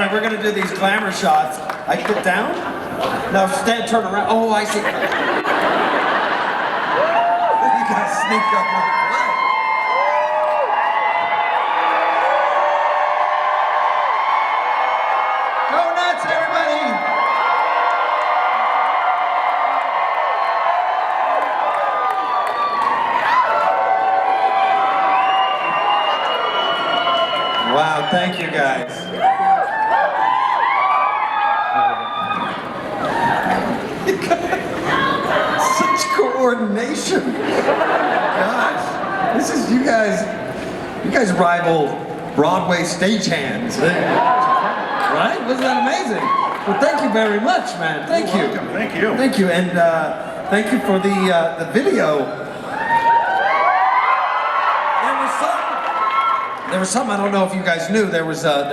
right, we're gonna do these glamour shots. I get down? No, stand, turn around. Oh, I see. You guys sneak up real quick. Go nuts, everybody! Wow, thank you guys. Such coordination. Gosh, this is you guys rival Broadway stagehands. Right? Wasn't that amazing? Well, thank you very much, man. Thank you. Welcome. Thank you. Thank you, and thank you for the video. There was something I don't know if you guys knew. There was a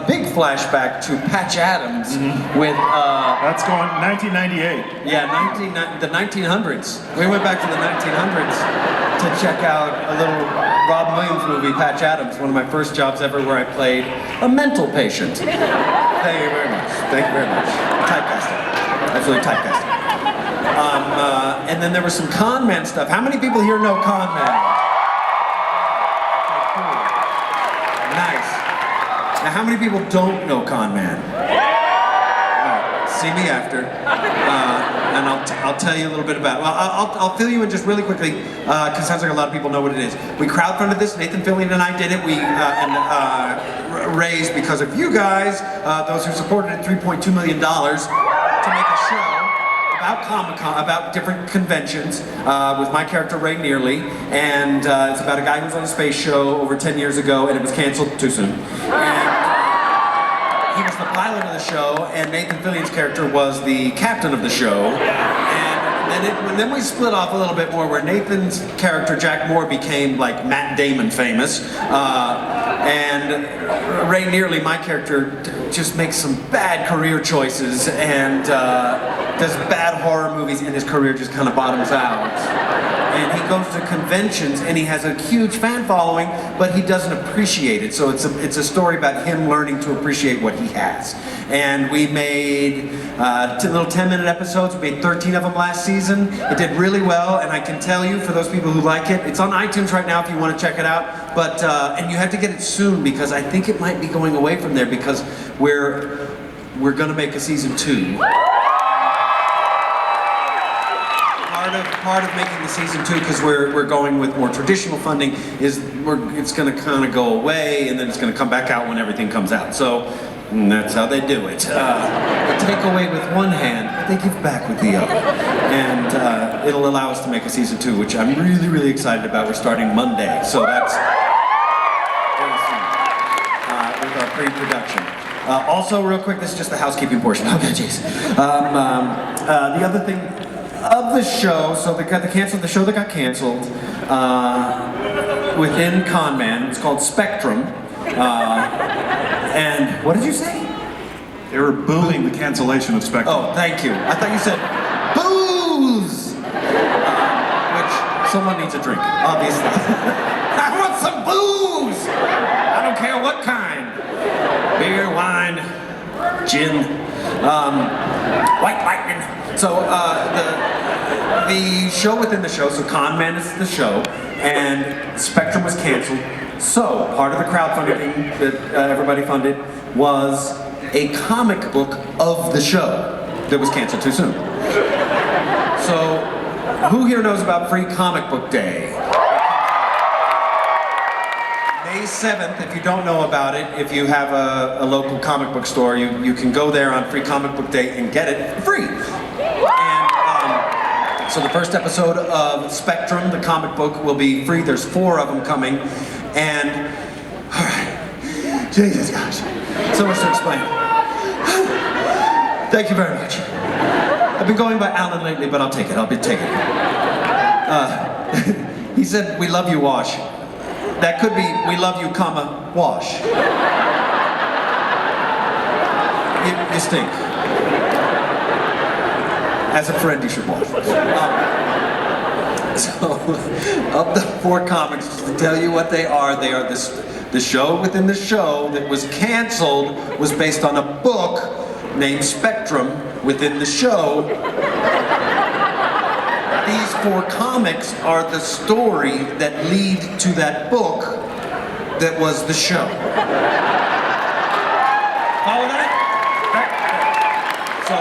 big flashback to Patch Adams with That's going 1998. yeah, the 1900s. We went back to the 1900s to check out a little Rob Williams movie, Patch Adams, one of my first jobs ever, where I played a mental patient. Thank you very much. Thank you very much. Typecasting. Absolutely typecasting. And then there was some con man stuff. How many people here know con man? Nice. Now, how many people don't know Con Man? Right. See me after, and I'll tell you a little bit about it. Well, I'll fill you in just really quickly, because it sounds like a lot of people know what it is. We crowdfunded this. Nathan Fillion and I did it. We raised, because of you guys, those who supported it, $3.2 million to make a show about Comic-Con, about different conventions, with my character Ray Nearly, and it's about a guy who was on a space show over 10 years ago, and it was canceled too soon. And he was the pilot of the show, and Nathan Fillion's character was the captain of the show. And then we split off a little bit more, where Nathan's character, Jack Moore, became like Matt Damon famous. And Ray Nearly, my character, just makes some bad career choices and does bad horror movies, and his career just kind of bottoms out. And he goes to conventions, and he has a huge fan following, but he doesn't appreciate it. So it's a story about him learning to appreciate what he has. And we made little 10-minute episodes. We made 13 of them last season. It did really well, and I can tell you, for those people who like it, it's on iTunes right now if you want to check it out. But and you have to get it soon, because I think it might be going away from there, because we're going to make a season 2. Part of making the season 2, because we're going with more traditional funding, is it's going to kind of go away, and then it's going to come back out when everything comes out. So that's how they do it. They take away with one hand, but they give back with the other, and it'll allow us to make a season 2, which I'm really, really excited about. We're starting Monday, so that's very soon with our pre-production. Also, real quick, this is just the housekeeping portion. Okay, jeez. The other thing of the show, so the show that got canceled within Con Man, it's called Spectrum. And what did you say? They were booing the cancellation of Spectrum. Oh, thank you. I thought you said booze, which someone needs a drink, obviously. I want some booze. I don't care what kind. Beer, wine, gin, white lightning. So the show within the show, so Con Man is the show, and Spectrum was canceled. So part of the crowdfunding thing that everybody funded was a comic book of the show that was canceled too soon. So who here knows about Free Comic Book Day? May 7th, if you don't know about it, if you have a local comic book store, you can go there on Free Comic Book Day and get it for free. So the first episode of Spectrum, the comic book, will be free. There's 4 of them coming. And, all right, Jesus gosh, so much to explain. Thank you very much. I've been going by Alan lately, but I'll take it. I'll be taking it. He said, "We love you, Wash." That could be, "We love you, comma, Wash." You stink. As a friend, you should wash. So, of the 4 comics, just to tell you what they are this. The show within the show that was canceled was based on a book named Spectrum within the show. These 4 comics are the story that lead to that book that was the show. Follow that? So,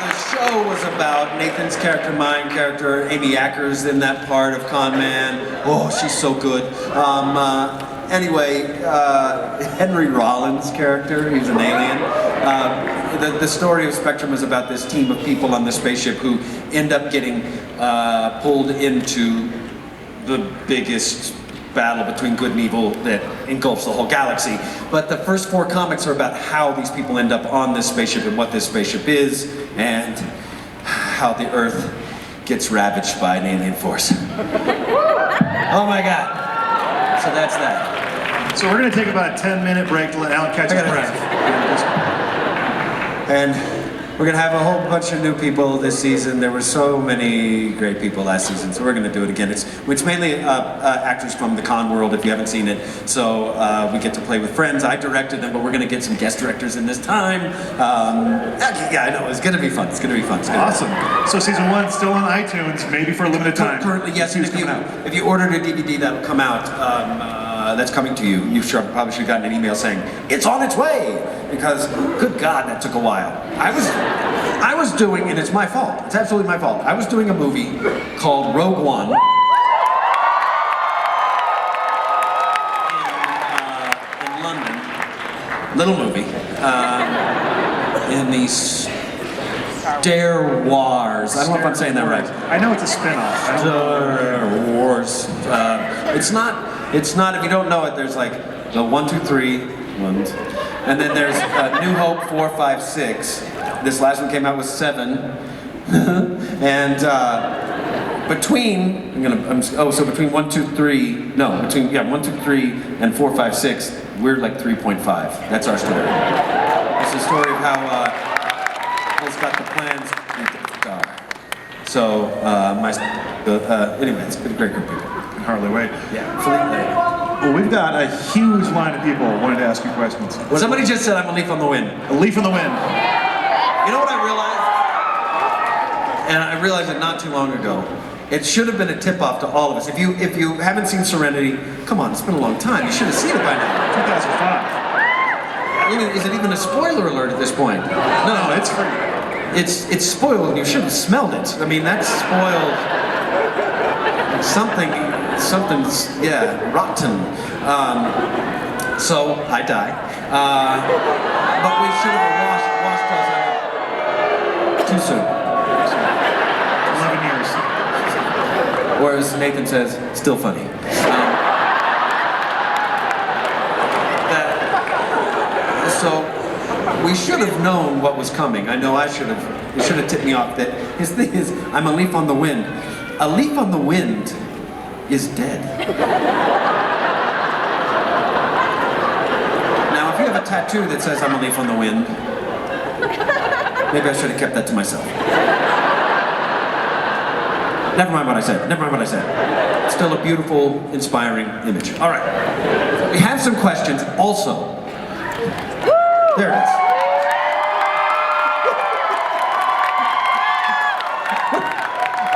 the show was about Nathan's character, my character, Amy Acker's in that part of Con Man. Oh, she's so good. Anyway, Henry Rollins' character, he's an alien. The story of Spectrum is about this team of people on the spaceship who end up getting pulled into the biggest battle between good and evil that engulfs the whole galaxy. But the first 4 comics are about how these people end up on this spaceship and what this spaceship is and how the Earth gets ravaged by an alien force. Oh my God. So that's that. So we're going to take about a 10-minute break to let Alan catch his breath. And we're going to have a whole bunch of new people this season. There were so many great people last season, so we're going to do it again. It's mainly actors from the con world, if you haven't seen it. So we get to play with friends. I directed them, but we're going to get some guest directors in this time. Yeah, I know. It's going to be fun. It's going to be fun. Awesome. So season 1 still on iTunes, maybe for a limited time. Currently, yes. And if you ordered a DVD, that'll come out. That's coming to you. You probably should have gotten an email saying, it's on its way! Because, good God, that took a while. I was doing, and it's my fault. It's absolutely my fault. I was doing a movie called Rogue One. In London. Little movie. In the Star Wars. I don't know if I'm saying that right. I know it's a spin-off. Star Wars. It's not, if you don't know it, there's like the 1, 2, 3, ones. And then there's New Hope 4, 5, 6. This last one came out with 7. And between 1, 2, 3, no, between 1, 2, 3 and 4, 5, 6, we're like 3.5. That's our story. It's the story of how Apple's got the plans. So, anyway, it's been a great group of people. Hardly wait. Yeah. Well, we've got a huge line of people wanting to ask you questions. Somebody just said I'm a leaf on the wind. A leaf in the wind. You know what I realized? And I realized it not too long ago. It should have been a tip-off to all of us. If you haven't seen Serenity, come on, it's been a long time. You should have seen it by now. 2005. Is it even a spoiler alert at this point? No, it's free. It's spoiled, and you should have smelled it. I mean, that's spoiled. Something's, yeah, rotten. So I die. But we should have washed us out too soon. 11 years. Whereas Nathan says, still funny. So we should have known what was coming. I know I should have. It should have tipped me off that his thing is, I'm a leaf on the wind. A leaf on the wind is dead. Now, if you have a tattoo that says I'm a leaf on the wind, maybe I should have kept that to myself. Never mind what I said. Never mind what I said. Still a beautiful, inspiring image. All right. We have some questions also. There it is.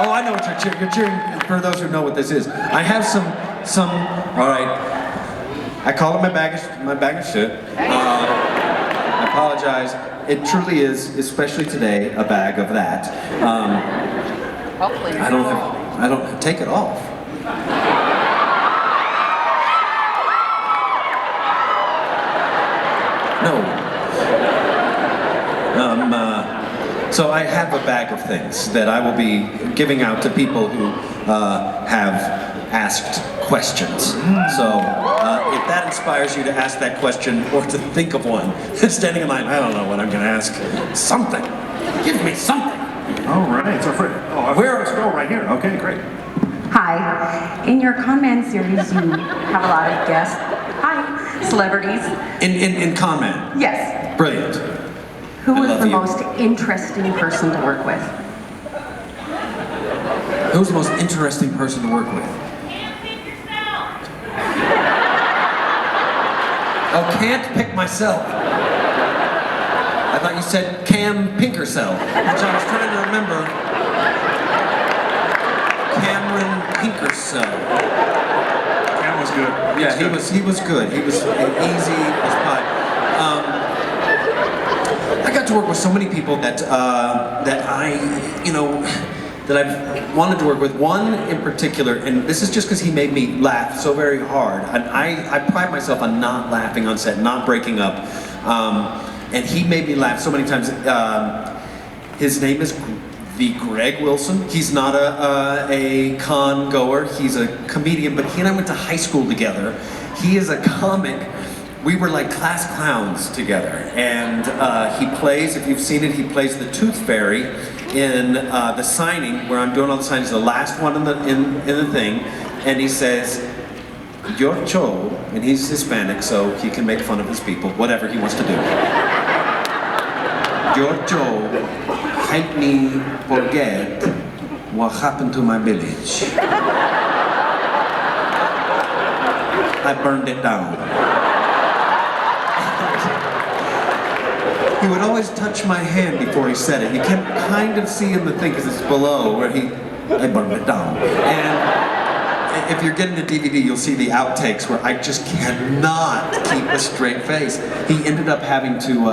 Oh, I know what you're cheering. You're cheering for those who know what this is. I have some. All right. I call it my bag of shit. I apologize. It truly is, especially today, a bag of that. Hopefully. I don't take it off. No. So I have a bag of things that I will be giving out to people who have asked questions. So if that inspires you to ask that question or to think of one, standing in line, I don't know what I'm going to ask. Something. Give me something. All right. So where is scroll right here? Okay, great. Hi. In your Con Man series, you have a lot of guests. Hi. Celebrities. In Con Man? Yes. Brilliant. Who was the most interesting person to work with? Who's the most interesting person to work with? Oh, can't pick myself. I thought you said Cam Pinkercell, which I was trying to remember. Cameron Pinkercell. Cam was good. Yeah, he was good. He was easy as pie. I got to work with so many people that that I've wanted to work with. One in particular, and this is just because he made me laugh so very hard. And I pride myself on not laughing on set, not breaking up. And he made me laugh so many times. His name is Greg Wilson. He's not a con goer. He's a comedian, but he and I went to high school together. He is a comic. We were like class clowns together. And he plays, if you've seen it, he plays the Tooth Fairy in The Signing, where I'm doing all the signings, the last one in the thing. And he says, "Your Cho," and he's Hispanic, so he can make fun of his people, whatever he wants to do. "Your Cho, help me forget what happened to my village. I burned it down." He would always touch my hand before he said it. You can kind of see in the thing, because it's below, where I burned it down. And if you're getting the DVD, you'll see the outtakes where I just cannot keep a straight face. He ended up having to,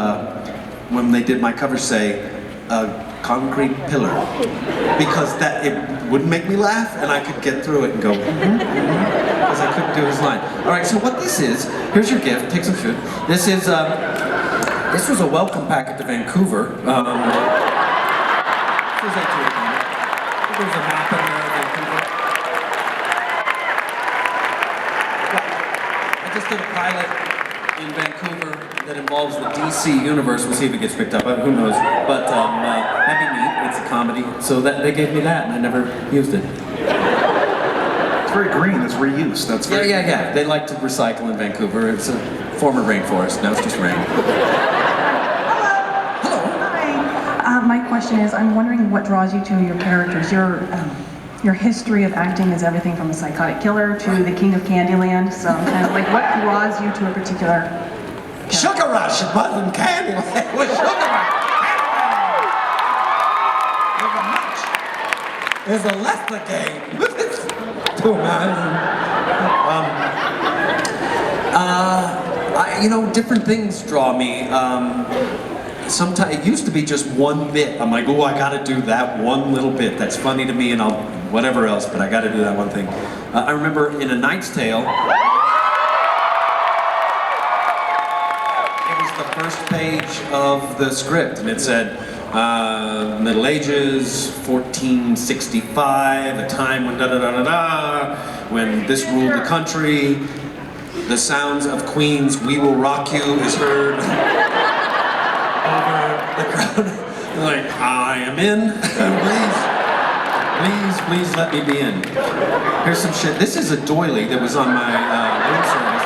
when they did my cover, say, "a concrete pillar," because it wouldn't make me laugh, and I could get through it and go, because I couldn't do his line. All right, so what this is, here's your gift, take some food. This is, this was a welcome packet to Vancouver. There's a map in there of Vancouver. I just did a pilot in Vancouver that involves the DC universe. We'll see if it gets picked up. Who knows? But that'd be neat. It's a comedy. So they gave me that, and I never used it. It's very green. It's reuse. That's very Yeah. They like to recycle in Vancouver. It's a former rainforest. Now it's just rain. My question is, I'm wondering what draws you to your characters. Your history of acting is everything from a psychotic killer to the king of Candyland. So I'm kind of like, what draws you to a particular character? Sugar Rush, it wasn't Candyland. It was Sugar Rush. There's a lesser game. Too much. Different things draw me. Sometimes it used to be just one bit. I'm like, oh, I gotta do that one little bit. That's funny to me, and I'll whatever else, but I gotta do that one thing. I remember in A Knight's Tale, it was the first page of the script, and it said, Middle Ages, 1465, a time when da-da-da-da-da, when this ruled the country, the sounds of Queen's "We Will Rock You" is heard over the crowd. Like, I am in, please let me be in. Here's some shit. This is a doily that was on my room service.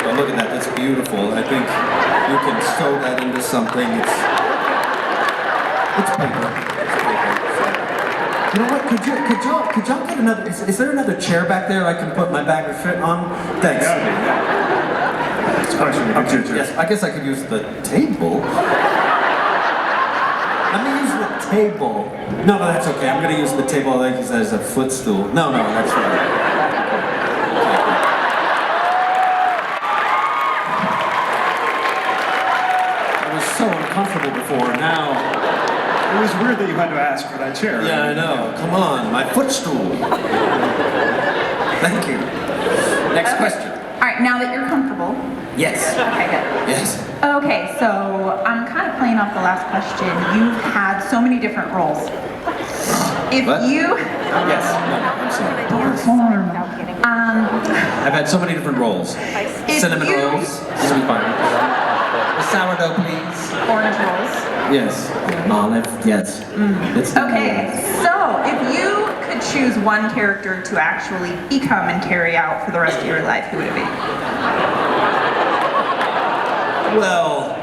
Oh, look at that, that's beautiful. I think you can sew that into something. It's paper. You know what? Could y'all get another? Is there another chair back there I can put my bag of shit on? Thanks. It's a question. Yes, I guess I could use the table. Let me use the table. No, that's okay. I'm gonna use the table like he says as a footstool. No, that's right. I was so uncomfortable before. Now. It was weird that you had to ask for that chair. Yeah, I know. Come on, my footstool. Thank you. Next question. All right, now that you're comfortable. Yes. Okay, good. Yes. Okay, so I'm kind of playing off the last question. You've had so many different roles. If What? you... Yes. No, I'm sorry. I've had so many different roles. Cinnamon you- rolls. Cinnamon fire. The sourdough, please. Orange roles. Yes. Olive. Yes. It's Okay, so if you could choose one character to actually become and carry out for the rest of your life, who would it be? Well,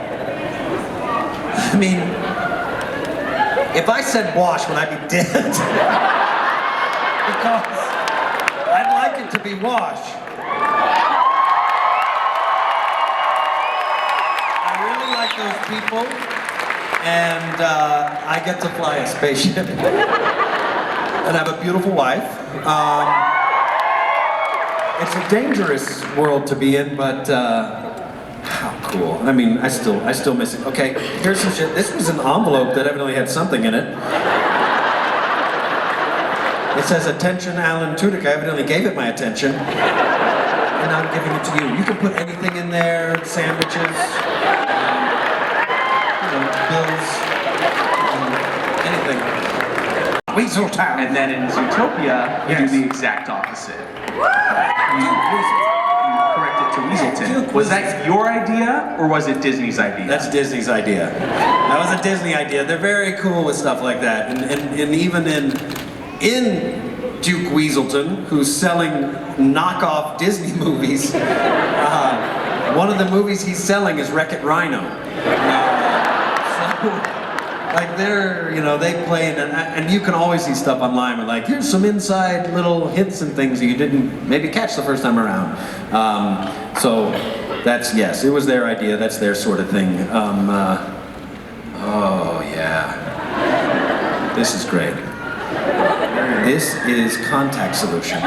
I mean, if I said wash, would I be dead? Because I'd like it to be wash. I really like those people, and I get to fly a spaceship. And I have a beautiful wife. It's a dangerous world to be in, but how cool. I mean, I still miss it. Okay, here's some shit. This was an envelope that evidently had something in it. It says, "Attention, Alan Tudyk." I evidently gave it my attention. And I'm giving it to you. You can put anything in there, sandwiches, bills, anything. Weasel Town. And then in Zootopia, you Yes. do the exact opposite. Duke Weasel. You correct it to Weaselton. Duke Was Weasel. that your idea, or was it Disney's idea? That's Disney's idea. That was a Disney idea. They're very cool with stuff like that. And even in Duke Weaselton, who's selling knockoff Disney movies, one of the movies he's selling is Wreck-It Rhino. So, like they play, and you can always see stuff online with like, here's some inside little hints and things that you didn't maybe catch the first time around. So that's, yes, it was their idea. That's their sort of thing. Oh yeah, this is great. This is contact solution.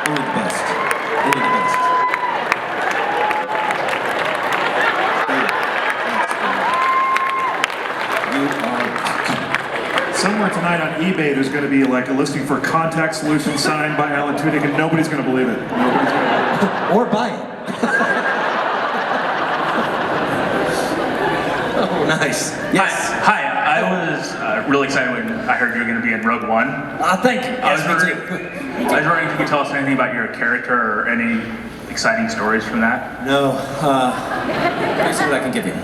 Only the best. Only the best. Somewhere tonight on eBay, there's going to be like a listing for contact solution signed by Alan Tudyk, and nobody's going to believe it. Nobody's going to believe it. Or buy it. Oh, nice. Yes. Hi, I was really excited when I heard you were going to be in Rogue One. Thank you. I was Yes, me wondering if you could tell us anything about your character or any exciting stories from that. No. Let me see what I can give you.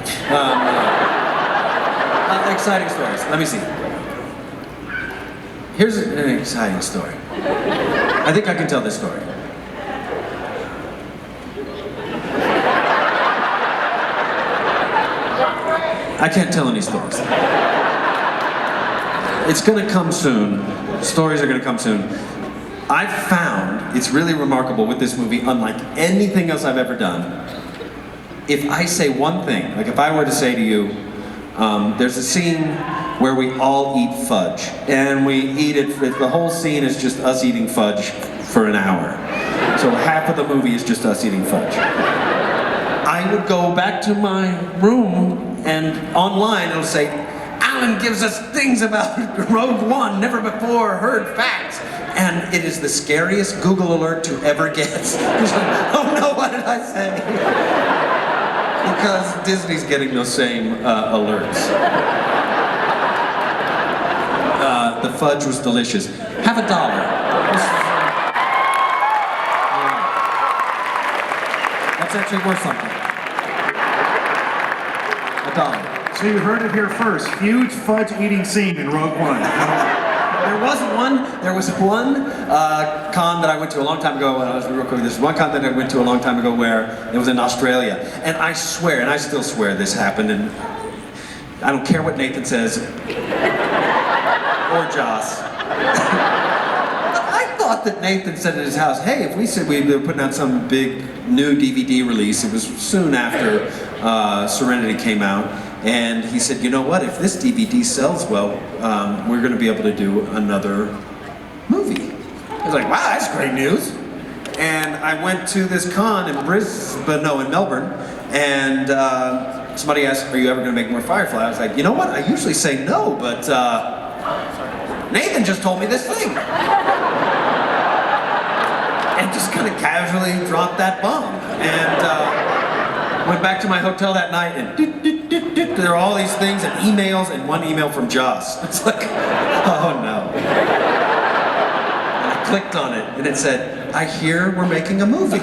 Exciting stories. Let me see. Here's an exciting story. I think I can tell this story. I can't tell any stories. It's gonna come soon. Stories are gonna come soon. I found it's really remarkable with this movie, unlike anything else I've ever done. If I say one thing, like if I were to say to you, there's a scene where we all eat fudge, and we eat it, the whole scene is just us eating fudge for an hour. So half of the movie is just us eating fudge. I would go back to my room, and online it'll say, Alan gives us things about Rogue One, never before heard facts. And it is the scariest Google alert to ever get. It's like, oh no, what did I say? Because Disney's getting those same alerts. The fudge was delicious. Have $1. That's actually worth something. $1. So you heard it here first. Huge fudge eating scene in Rogue One. There was one con that I went to a long time ago. There's one con that I went to a long time ago where it was in Australia, and I swear, and I still swear this happened, and I don't care what Nathan says or Joss. I thought that Nathan said at his house, hey, if we said we were putting out some big new DVD release, it was soon after Serenity came out, and he said, you know what, if this DVD sells well, we're going to be able to do another movie. I was like, wow, that's great news. And I went to this con in Melbourne, and somebody asked, are you ever going to make more Firefly? I was like, you know what, I usually say no, but Nathan just told me this thing. And just kind of casually dropped that bomb. And went back to my hotel that night, and there are all these things and emails, and one email from Joss. It's like, oh no. And I clicked on it, and it said, I hear we're making a movie.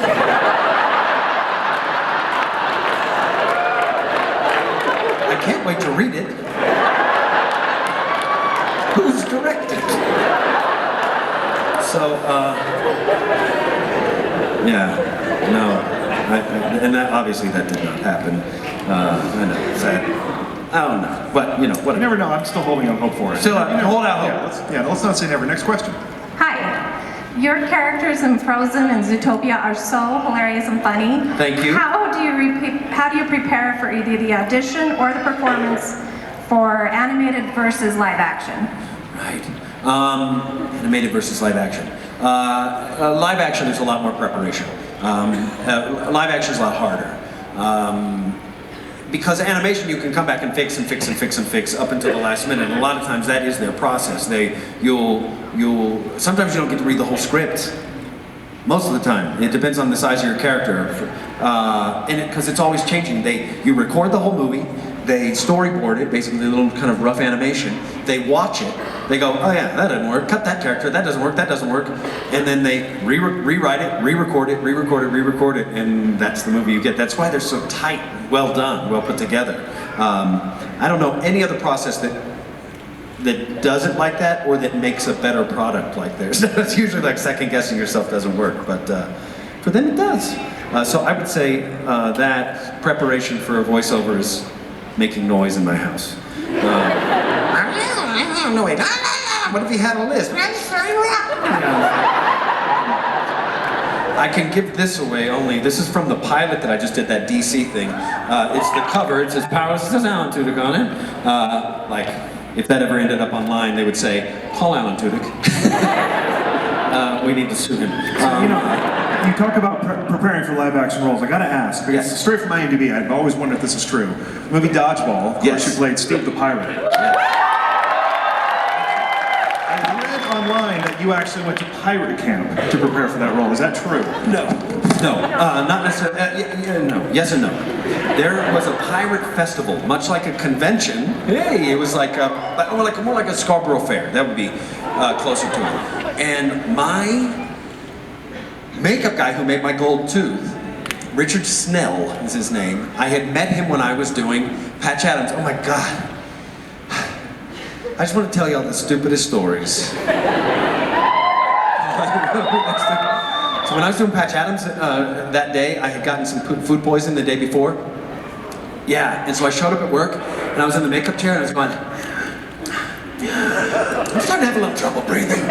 I can't wait to read it. Who's directed? So, Yeah, no. And that, obviously that did not happen. I know, sad. I don't know, but you know, You whatever. never know. I'm still holding out hope for it. Still, hold out hope. Let's not say never. Next question. Hi. Your characters in Frozen and Zootopia are so hilarious and funny. Thank you. How do you prepare for either the audition or the performance for animated versus live action? Right. Animated versus live action. Live action is a lot more preparation. Live action is a lot harder. Because animation, you can come back and fix and fix and fix and fix up until the last minute. And a lot of times that is their process. Sometimes you don't get to read the whole script. Most of the time. It depends on the size of your character. Because it's always changing. You record the whole movie, they storyboard it, basically a little kind of rough animation. They watch it, they go, oh yeah, that doesn't work, cut that character, that doesn't work, that doesn't work. And then they rewrite it, re-record it, and that's the movie you get. That's why they're so tight, well done, well put together. I don't know any other process that does it like that or that makes a better product like theirs. It's usually like second guessing yourself doesn't work, but for them it does. So I would say that preparation for a voiceover is making noise in my house. No, wait. What if he had a list? I can give this away only. This is from the pilot that I just did, that DC thing. It's the cover. It says "Powers." It says Alan Tudyk on it. Like, if that ever ended up online, they would say, "Call Alan Tudyk." We need to sue him. You talk about preparing for live action roles. I gotta ask, because Yes. straight from IMDb, I've always wondered if this is true. The movie Dodgeball, of course, you played Steve the Pirate. I read online that you actually went to pirate camp to prepare for that role. Is that true? No, not necessarily. No, yes and no. There was a pirate festival, much like a convention. Hey, it was like more like a Scarborough Fair. That would be closer to it. And my makeup guy who made my gold tooth, Richard Snell is his name. I had met him when I was doing Patch Adams. Oh my God. I just want to tell you all the stupidest stories. So when I was doing Patch Adams that day, I had gotten some food poisoning the day before. Yeah, and so I showed up at work, and I was in the makeup chair, and I was going, I'm starting to have a little trouble breathing.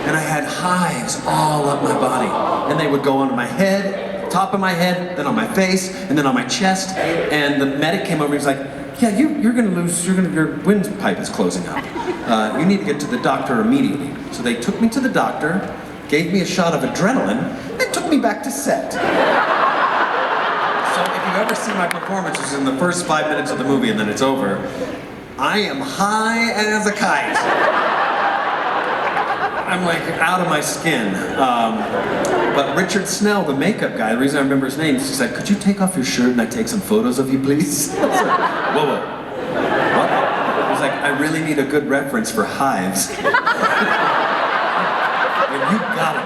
And I had hives all up my body. And they would go onto my head, top of my head, then on my face, and then on my chest. And the medic came over and he was like, yeah, you're gonna lose, your windpipe is closing up. You need to get to the doctor immediately. So they took me to the doctor, gave me a shot of adrenaline, and took me back to set. So if you ever see my performances in the first 5 minutes of the movie and then it's over, I am high as a kite. I'm like out of my skin. But Richard Snell, the makeup guy, the reason I remember his name is he said, could you take off your shirt and I take some photos of you, please? I was like, whoa. What? I was like, I really need a good reference for hives. And you got him.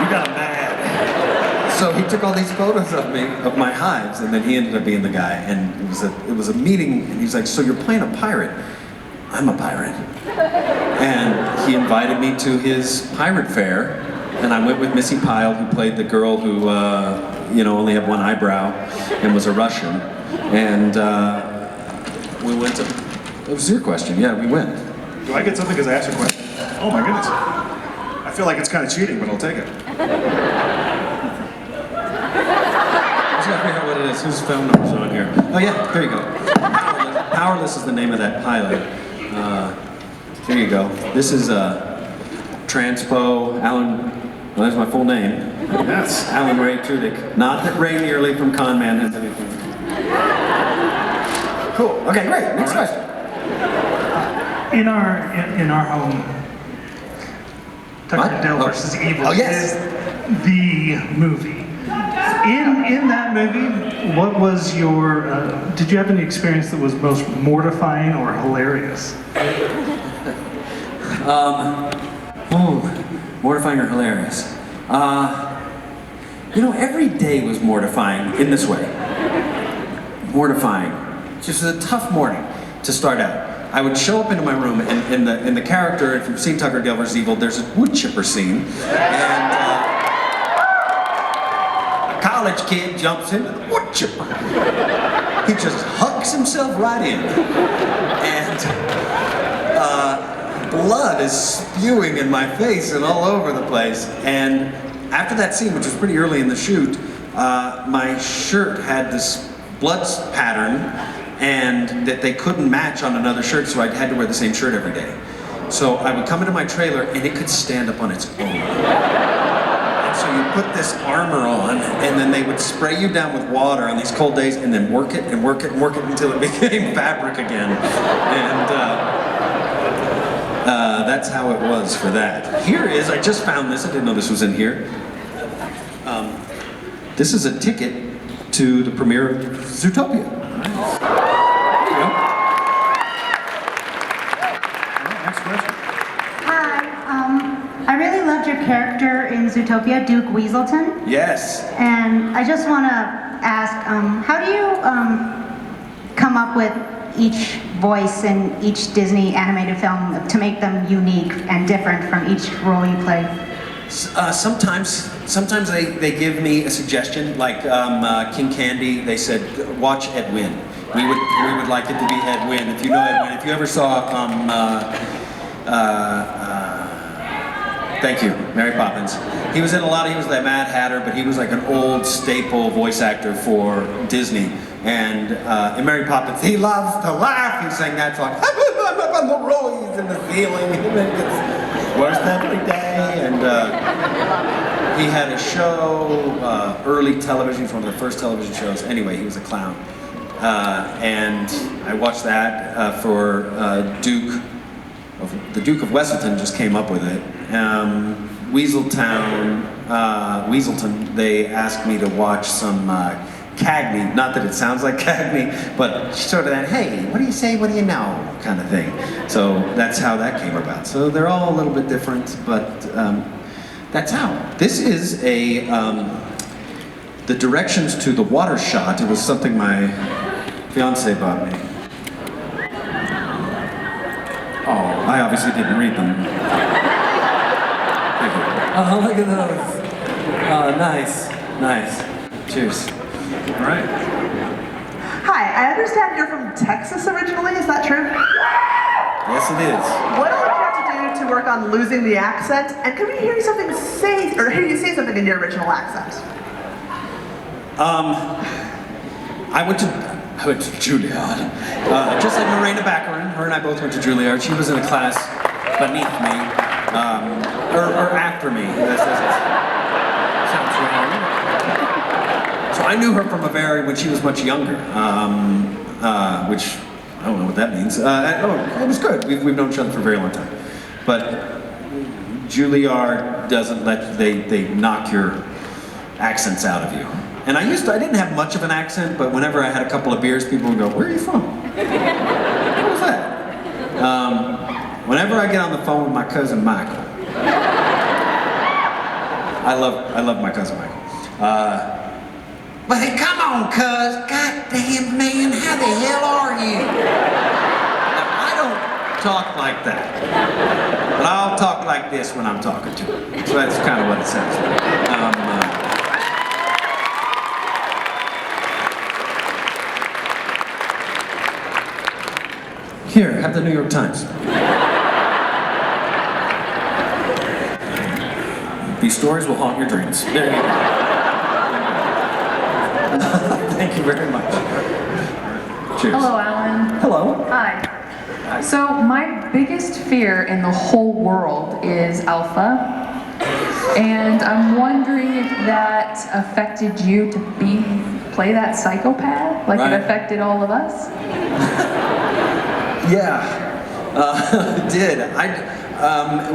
You got him mad. So he took all these photos of me, of my hives, and then he ended up being the guy. And it was a meeting, and he's like, so you're playing a pirate? I'm a pirate. And he invited me to his pirate fair, and I went with Missy Pyle, who played the girl who, only had one eyebrow and was a Russian. And we went to, it was your question, yeah, we went. Do I get something because I asked a question? Oh my goodness. I feel like it's kind of cheating, but I'll take it. I just gotta figure out what it is, whose phone number's on here. Oh yeah, there you go. Powerless is the name of that pilot. Here you go. This is Transpo Alan, well, that's my full name. Yes. Alan Ray Tudyk. Not that Ray Nearly from Con Man has anything. Cool. Okay, great. Next question. In our home, Tucker Dale versus Evil is the movie. In that movie, what was your? Did you have any experience that was most mortifying or hilarious? Mortifying or hilarious? Every day was mortifying in this way. Mortifying. Just a tough morning to start out. I would show up into my room, and in the character, if you've seen Tucker Dale vs. Evil, there's a wood chipper scene, and college kid jumps into the wood chipper. He just hucks himself right in. And blood is spewing in my face and all over the place. And after that scene, which was pretty early in the shoot, my shirt had this blood pattern and that they couldn't match on another shirt, so I had to wear the same shirt every day. So I would come into my trailer and it could stand up on its own. And so you put this armor on and then they would spray you down with water on these cold days and then work it and work it and work it until it became fabric again. And that's how it was for that. Here is, I just found this, I didn't know this was in here. This is a ticket to the premiere of Zootopia. There you go. Next question. Hi, I really loved your character in Zootopia, Duke Weaselton. Yes. And I just want to ask, how do you come up with each voice in each Disney animated film to make them unique and different from each role you play? Sometimes they give me a suggestion, like King Candy. They said, watch Ed Wynn. We would like it to be Ed Wynn. If you know Ed Wynn, if you ever saw thank you, Mary Poppins. He was in a lot. He was the Mad Hatter, but he was like an old staple voice actor for Disney. And in Mary Poppins, he loves to laugh. He sang that song. I'm up on the rollies in the ceiling. Worse every day. And he had a show, early television. It was one of the first television shows. Anyway, he was a clown. And I watched that for Duke. The Duke of Weselton just came up with it. Weaselton, they asked me to watch some Cagney. Not that it sounds like Cagney, but sort of that, hey, what do you say, what do you know, kind of thing. So that's how that came about. So they're all a little bit different, but that's how. This is the directions to the water shot. It was something my fiance bought me. Oh, I obviously didn't read them. Thank you. Oh, look at those. Oh, nice. Nice. Cheers. All right. Hi, I understand you're from Texas originally, is that true? Yes, it is. What did you have to do to work on losing the accent? And can we hear you hear you say something in your original accent? I went to Juilliard. Just like Morena Baccarin, her and I both went to Juilliard. She was in a class beneath me, or after me. Sounds wrong. So I knew her from when she was much younger, which I don't know what that means. It was good. We've known each other for a very long time. But Juilliard doesn't they knock your accents out of you. And I didn't have much of an accent, but whenever I had a couple of beers, people would go, where are you from? What was that? Whenever I get on the phone with my cousin Michael, I love my cousin Michael. But hey, come on, cuz, goddamn man, how the hell are you? Now, I don't talk like that, but I'll talk like this when I'm talking to him. So that's kind of what it sounds like. Here, have the New York Times. These stories will haunt your dreams. There you go. Thank you very much. Cheers. Hello, Alan. Hello. Hi. So my biggest fear in the whole world is alpha. And I'm wondering if that affected you to play that psychopath, like Right. it affected all of us. Yeah, it did.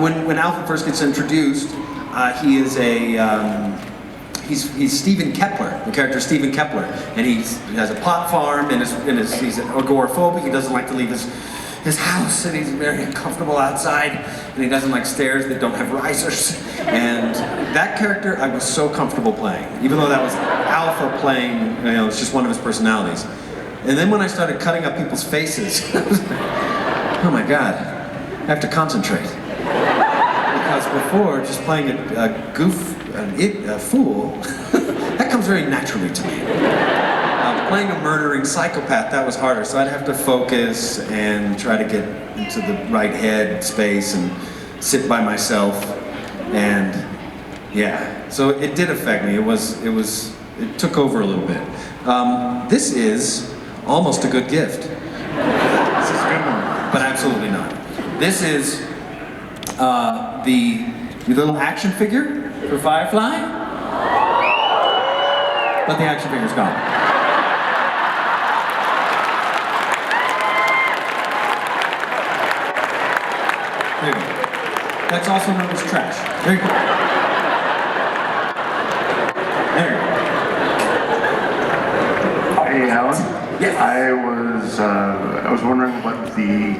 When Alpha first gets introduced, he is he's Stephen Kepler, the character Stephen Kepler, and he has a pot farm and he's agoraphobic. He doesn't like to leave his house, and he's very uncomfortable outside, and he doesn't like stairs that don't have risers. And that character I was so comfortable playing, even though that was Alpha playing, it's just one of his personalities. And then when I started cutting up people's faces, I was like, oh my God, I have to concentrate. Because before, just playing a fool, that comes very naturally to me. Playing a murdering psychopath, that was harder, so I'd have to focus and try to get into the right head space and sit by myself, and yeah, so it did affect me. It took over a little bit. This is almost a good gift. This is a good one. But absolutely not. This is the little action figure for Firefly, but the action figure's gone. There you go. That's also known as trash. There you go. There you go. Hey, Alan. Yes. I was wondering what the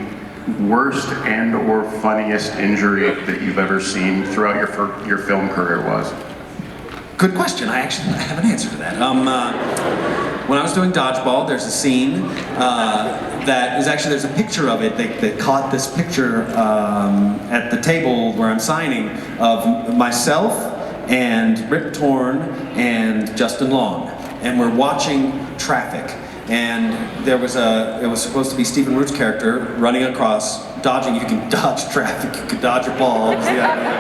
worst and/or funniest injury that you've ever seen throughout your film career was. Good question. I have an answer to that. When I was doing dodgeball, there's a scene that is actually, there's a picture of it. They caught this picture at the table where I'm signing of myself and Rip Torn and Justin Long, and we're watching traffic. And it was supposed to be Stephen Root's character running across, dodging. You can dodge traffic, you can dodge a ball, was the idea.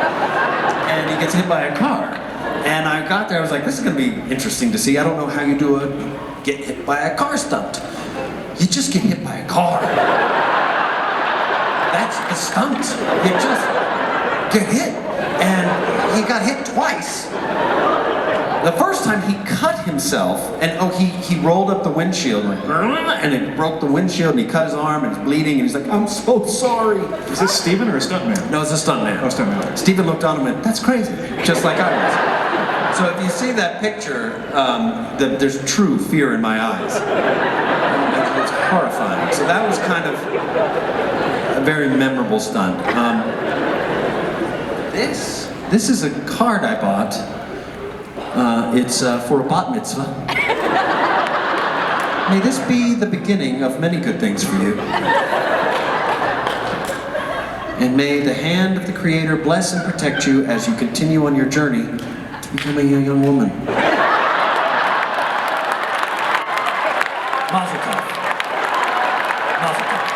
And he gets hit by a car. And I got there, I was like, this is gonna be interesting to see. I don't know how you do a get hit by a car stunt. You just get hit by a car. That's the stunt. You just get hit. And he got hit twice. The first time he cut himself, and he rolled up the windshield, like, and it broke the windshield, and he cut his arm, and he's bleeding, and he's like, I'm so sorry. Is this Steven or a stuntman? No, it's a stuntman. Oh, stuntman. Steven looked on him and went, that's crazy, just like I was. So if you see that picture, there's true fear in my eyes. It's horrifying. So that was kind of a very memorable stunt. This is a card I bought. It's for a bat mitzvah. May this be the beginning of many good things for you. And may the hand of the Creator bless and protect you as you continue on your journey to becoming a young woman. Mazel tov. Mazel tov.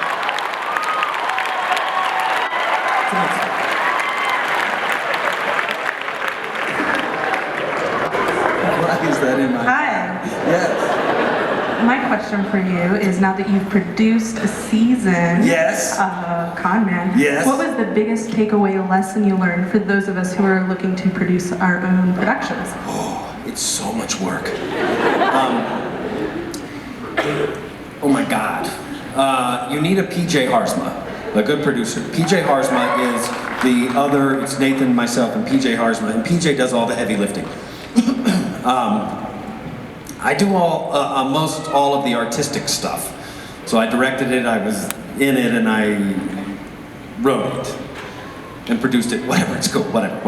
Why is that in my... Hi. Yes. My question for you is, now that you've produced a season Yes. of Con Man, Yes. what was the biggest takeaway lesson you learned for those of us who are looking to produce our own productions? Oh, it's so much work. Oh my God. You need a PJ Harsma, a good producer. PJ Harsma is it's Nathan, myself, and PJ Harsma, and PJ does all the heavy lifting. I do most all of the artistic stuff. So I directed it, I was in it, and I wrote it and produced it, whatever, it's cool, whatever.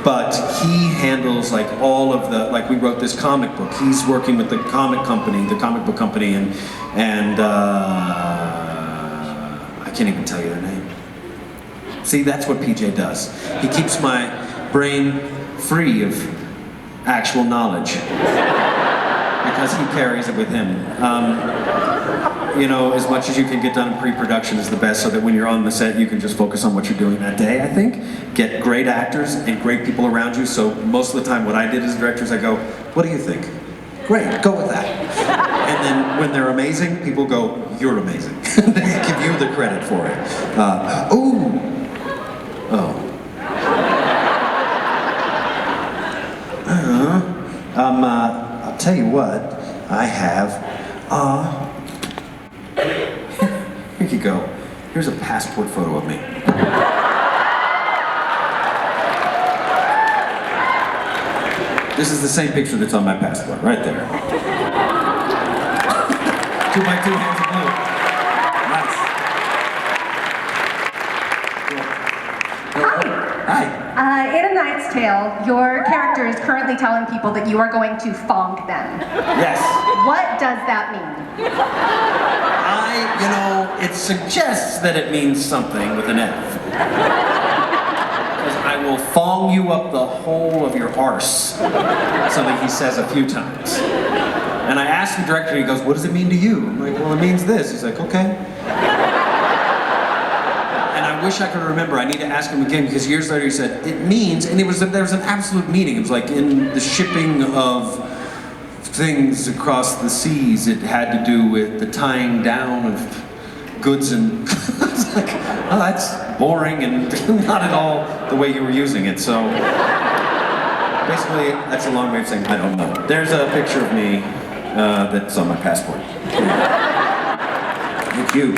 But he handles like all of the, like we wrote this comic book. He's working with the comic book company, and I can't even tell you their name. See, that's what PJ does. He keeps my brain free of actual knowledge because he carries it with him. You know, as much as you can get done in pre-production is the best, so that when you're on the set you can just focus on what you're doing that day, I think. Get great actors and great people around you, so most of the time what I did as director is I go, what do you think? Great, go with that. And then when they're amazing, people go, you're amazing. They give you the credit for it. I'll tell you what, I have, here you go. Here's a passport photo of me. This is the same picture that's on my passport, right there. 2x2 hands of blue. Nice. Hi. In A Knight's Tale, your character is currently telling people that you are going to fonk them. Yes. What does that mean? It suggests that it means something with an F. Because I will thong you up the whole of your arse. Something he says a few times. And I asked the director, he goes, what does it mean to you? I'm like, well, it means this. He's like, okay. And I wish I could remember. I need to ask him again, because years later he said, it means, and there was an absolute meaning. It was like in the shipping of things across the seas, it had to do with the tying down of goods and it's like, oh, that's boring and not at all the way you were using it. So basically, that's a long way of saying I don't know. There's a picture of me that's on my passport. Thank you.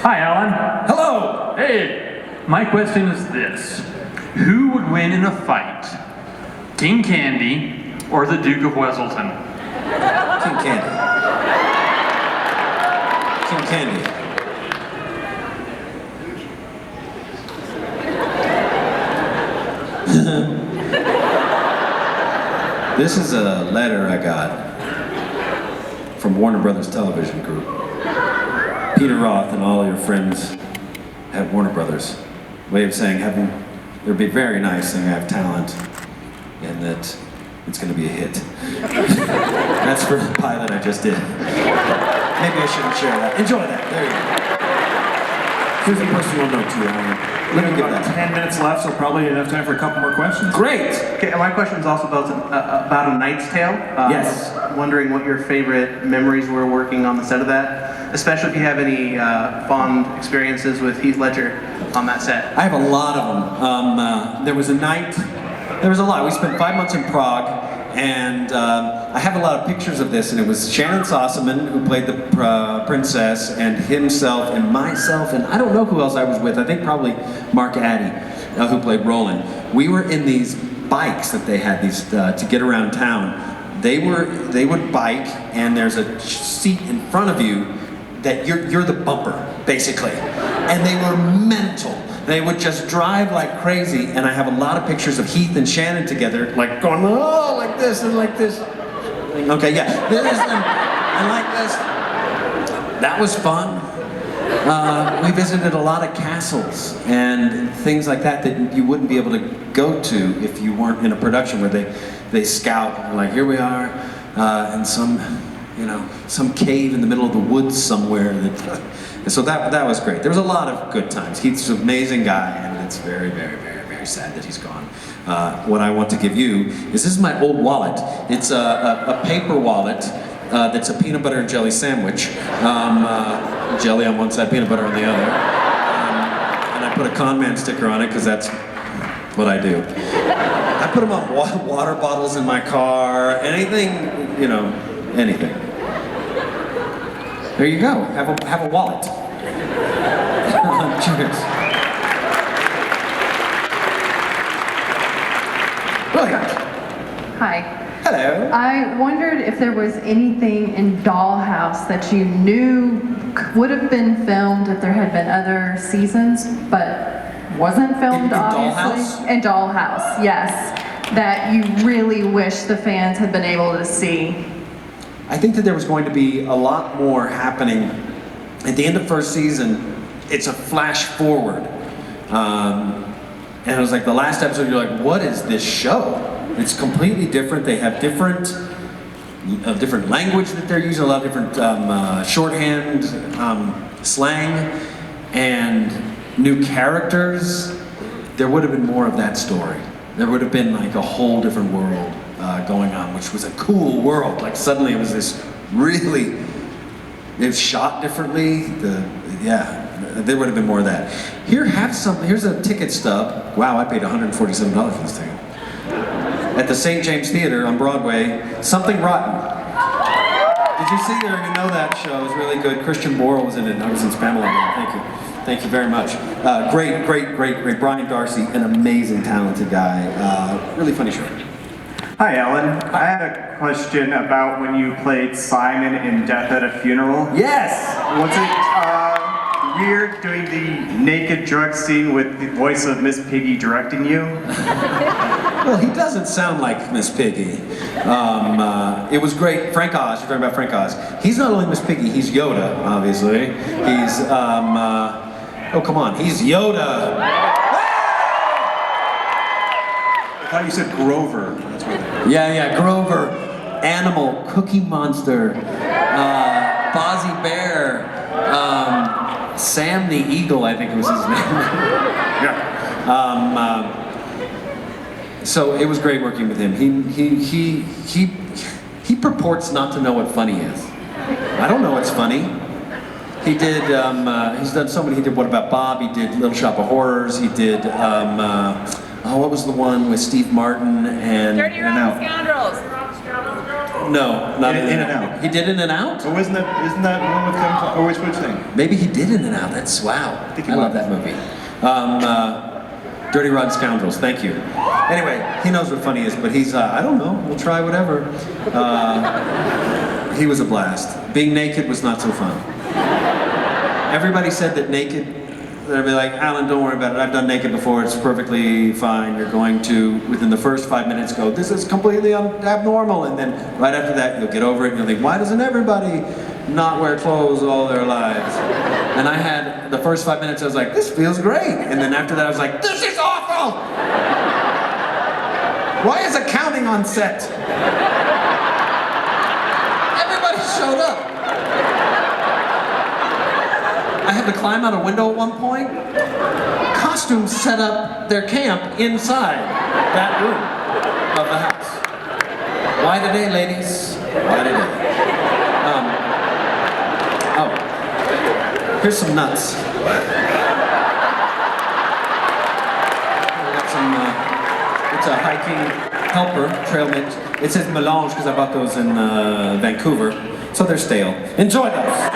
Hi, Alan. Hello. Hey. My question is this: who would win in a fight, King Candy or the Duke of Weselton? King Candy. King Candy. This is a letter I got from Warner Brothers Television Group. Peter Roth and all your friends at Warner Brothers. Way of saying, it would be very nice saying I have talent and that it's going to be a hit. That's for the pilot I just did. Maybe I shouldn't share that. Enjoy that. There you go. Here's a personal note to you, Alan. We have about 10 minutes left, so probably enough time for a couple more questions. Great! Okay, my question is also about A Knight's Tale. Yes. Wondering what your favorite memories were working on the set of that, especially if you have any fond experiences with Heath Ledger on that set. I have a lot of them. There was a night, there was a lot. We spent 5 months in Prague, and I have a lot of pictures of this, and it was Shannon Sossaman, who played the princess, and himself, and myself, and I don't know who else I was with. I think probably Mark Addy, who played Roland. We were in these bikes that they had, these to get around town. They would bike, and there's a seat in front of you that you're the bumper, basically. And they were mental. They would just drive like crazy, and I have a lot of pictures of Heath and Shannon together, like going, oh, like this and like this. Okay, yeah, this and like this. That was fun. We visited a lot of castles and things like that you wouldn't be able to go to if you weren't in a production where they scout, and like, here we are, in some cave in the middle of the woods somewhere. So that was great. There was a lot of good times. Heath's an amazing guy, and it's very, very, very, very sad that he's gone. What I want to give you is, this is my old wallet. It's a paper wallet that's a peanut butter and jelly sandwich. Jelly on one side, peanut butter on the other. And I put a con man sticker on it because that's what I do. I put them on water bottles in my car, anything, anything. There you go. Have a wallet. Cheers. Brilliant. Hi. Hello. I wondered if there was anything in Dollhouse that you knew would have been filmed if there had been other seasons, but wasn't filmed, obviously. Dollhouse? In Dollhouse, yes. That you really wish the fans had been able to see. I think that there was going to be a lot more happening. At the end of first season, it's a flash forward. And it was like the last episode, you're like, what is this show? It's completely different. They have different language that they're using, a lot of different shorthand, slang, and new characters. There would have been more of that story. There would have been like a whole different world going on, which was a cool world. Like suddenly it was this really, it was shot differently. There would have been more of that. Here's a ticket stub. Wow, I paid $147 for this ticket. At the St. James Theater on Broadway, Something Rotten. Did you see there? You know that show. It was really good. Christian Borle was in it. I was in Pamela. Thank you. Thank you very much. Great. Brian Darcy, an amazing, talented guy. Really funny show. Hi, Alan. I had a question about when you played Simon in Death at a Funeral. Yes! Was it weird doing the naked drug scene with the voice of Miss Piggy directing you? Well, he doesn't sound like Miss Piggy. It was great. Frank Oz, you're talking about Frank Oz. He's not only Miss Piggy, he's Yoda, obviously. He's, oh come on, he's Yoda. thought you said Grover. That's what Yeah, Grover, Animal, Cookie Monster, Fozzie Bear, Sam the Eagle, I think was his name. So it was great working with him. He purports not to know what funny is. I don't know what's funny. He did, he's done so many. He did What About Bob? He did Little Shop of Horrors. He did, what was the one with Steve Martin and... Dirty Rotten Scoundrels. No, not In and Out. He did In and Out? Oh, isn't that one with Kevin? Oh, which thing? Maybe he did In and Out. That's wow. I love that movie. Dirty Rotten Scoundrels. Thank you. Anyway, he knows what funny is, but he's I don't know. We'll try whatever. He was a blast. Being naked was not so fun. Everybody said that naked. They'd be like, Alan, don't worry about it. I've done naked before. It's perfectly fine. You're going to, within the first 5 minutes, go, this is completely abnormal. And then right after that, you'll get over it and you'll think, why doesn't everybody not wear clothes all their lives? And I had, the first 5 minutes, I was like, this feels great. And then after that, I was like, this is awful! Why is accounting on set? Everybody showed up. I had to climb out a window at one point. Costumes set up their camp inside that room of the house. Why today, ladies? Why today? Oh, here's some nuts. We got some, it's a hiking helper, trail mix. It says melange because I bought those in Vancouver, so they're stale. Enjoy those.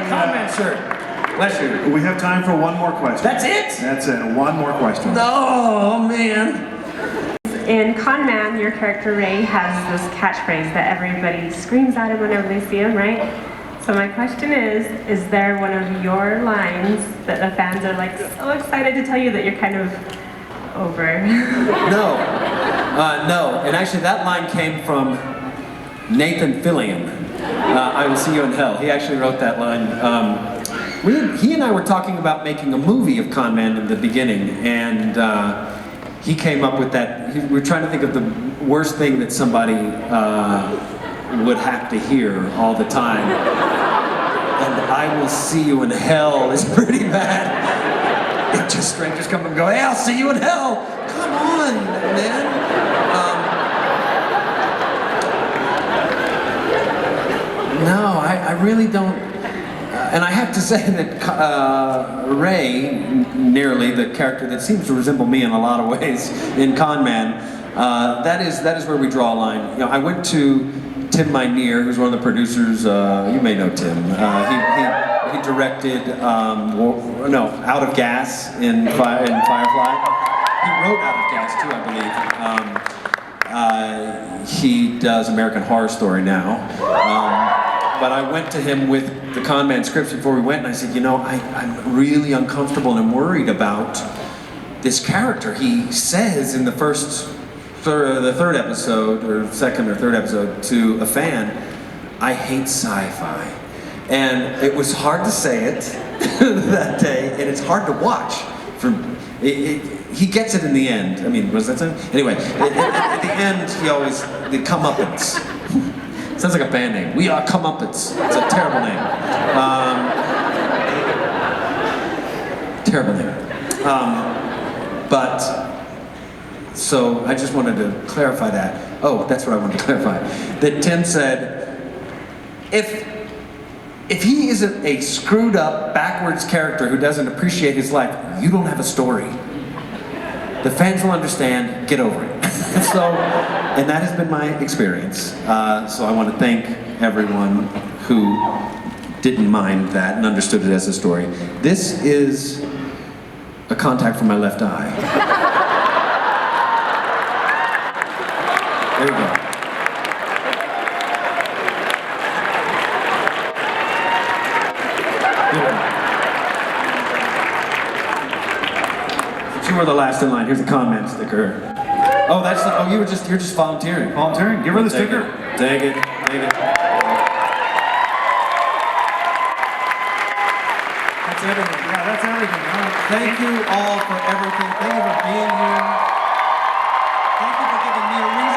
Comment, sir. Bless you. We have time for one more question. That's it? That's it. One more question. Oh, man. In Con Man, your character Ray has this catchphrase that everybody screams at him whenever they see him, right? So my question is there one of your lines that the fans are like so excited to tell you that you're kind of over? No. No. And actually that line came from Nathan Fillion. I Will See You in Hell. He actually wrote that line. He and I were talking about making a movie of Con Man in the beginning, and he came up with that. We were trying to think of the worst thing that somebody would have to hear all the time. And I will see you in hell is pretty bad. It just strangers come and go, hey, I'll see you in hell. Come on, man. No, I really don't. And I have to say that Ray, nearly the character that seems to resemble me in a lot of ways in Con Man, that is where we draw a line. You know, I went to Tim Minear, who's one of the producers. You may know Tim. He directed Out of Gas in Firefly. He wrote Out of Gas too, I believe. He does American Horror Story now. But I went to him with the Con Man scripts before we went, and I said, you know, I'm really uncomfortable and I'm worried about this character. He says in the third episode, or second or third episode, to a fan, I hate sci-fi. And it was hard to say it that day, and it's hard to watch. He gets it in the end. I mean, was that something? Anyway, at the end, he always, the comeuppance. Sounds like a band name. We Are Comeuppance. It's a terrible name. Terrible name. So I just wanted to clarify that. Oh, that's what I wanted to clarify. That Tim said, if he isn't a screwed up, backwards character who doesn't appreciate his life, you don't have a story. The fans will understand, get over it. And that has been my experience. So I want to thank everyone who didn't mind that and understood it as a story. This is a contact from my left eye. There you go. Since you were the last in line, here's a comment sticker. Oh, that's the, oh, you're just volunteering. Volunteering? Give her the sticker. Take it. That's everything. Yeah, that's everything. Thank you all for everything. Thank you for being here. me a reason